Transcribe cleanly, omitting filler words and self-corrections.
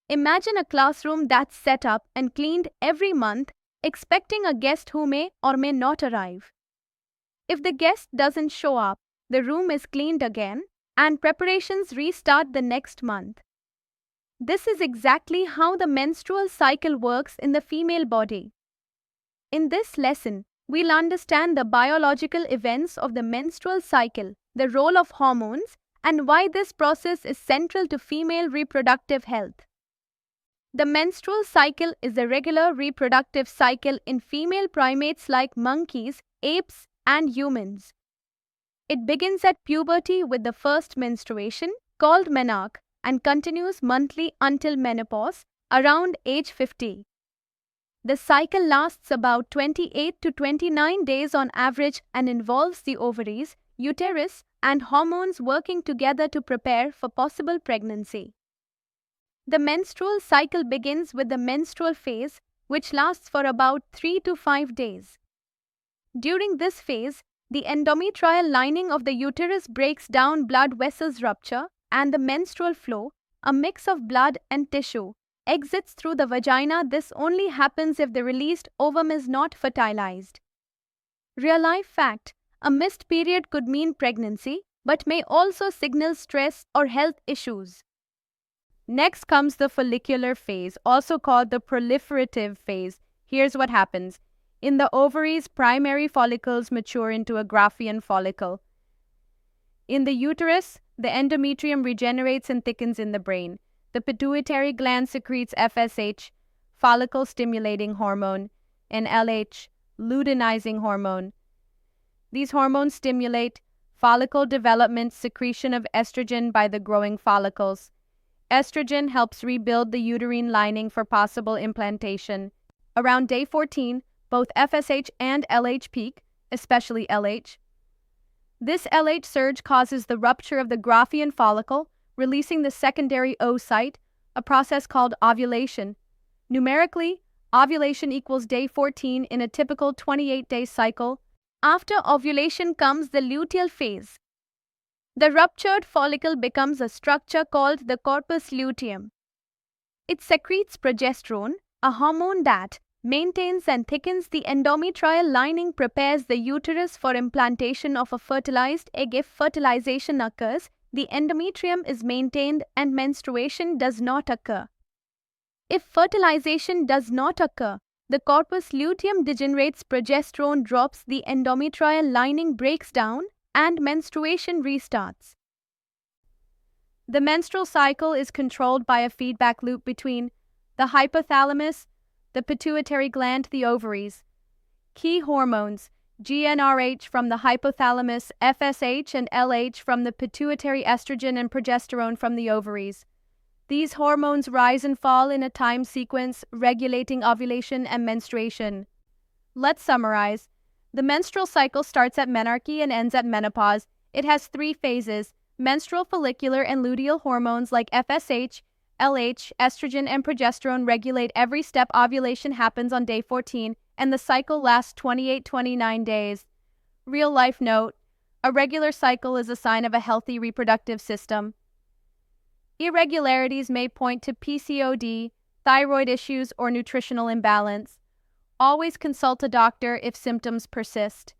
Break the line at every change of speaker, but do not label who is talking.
Imagine a classroom that's set up and cleaned every month, expecting a guest who may or may not arrive. If the guest doesn't show up, the room is cleaned again, and preparations restart the next month. This is exactly how the menstrual cycle works in the female body. In this lesson, we'll understand the biological events of the menstrual cycle, the role of hormones, and why this process is central to female reproductive health. The menstrual cycle is a regular reproductive cycle in female primates like monkeys, apes, and humans. It begins at puberty with the first menstruation, called menarche, and continues monthly until menopause, around age 50. The cycle lasts about 28 to 29 days on average and involves the ovaries, uterus, and hormones working together to prepare for possible pregnancy. The menstrual cycle begins with the menstrual phase, which lasts for about 3 to 5 days. During this phase, the endometrial lining of the uterus breaks down, blood vessels rupture, and the menstrual flow, a mix of blood and tissue, exits through the vagina. This only happens if the released ovum is not fertilized. Real-life fact: a missed period could mean pregnancy, but may also signal stress or health issues. Next comes the follicular phase, also called the proliferative phase. Here's what happens. In the ovaries, primary follicles mature into a Graafian follicle. In the uterus, the endometrium regenerates and thickens in the brain. The pituitary gland secretes FSH, follicle-stimulating hormone, and LH, luteinizing hormone. These hormones stimulate follicle development, secretion of estrogen by the growing follicles. Estrogen helps rebuild the uterine lining for possible implantation. Around day 14, both FSH and LH peak, especially LH. This LH surge causes the rupture of the Graafian follicle, releasing the secondary oocyte, a process called ovulation. Numerically, ovulation equals day 14 in a typical 28-day cycle. After ovulation comes the luteal phase. The ruptured follicle becomes a structure called the corpus luteum. It secretes progesterone, a hormone that maintains and thickens the endometrial lining, prepares the uterus for implantation of a fertilized egg. If fertilization occurs, the endometrium is maintained and menstruation does not occur. If fertilization does not occur, the corpus luteum degenerates, progesterone drops, the endometrial lining breaks down, and menstruation restarts. The menstrual cycle is controlled by a feedback loop between the hypothalamus, the pituitary gland, the ovaries. Key hormones: GnRH from the hypothalamus, FSH and LH from the pituitary, estrogen and progesterone from the ovaries. These hormones rise and fall in a time sequence, regulating ovulation and menstruation. Let's summarize. The menstrual cycle starts at menarche and ends at menopause. It has 3 phases: menstrual, follicular, and luteal. Hormones like FSH, LH, estrogen, and progesterone regulate every step. Ovulation happens on day 14, and the cycle lasts 28-29 days. Real-life note: a regular cycle is a sign of a healthy reproductive system. Irregularities may point to PCOD, thyroid issues, or nutritional imbalance. Always consult a doctor if symptoms persist.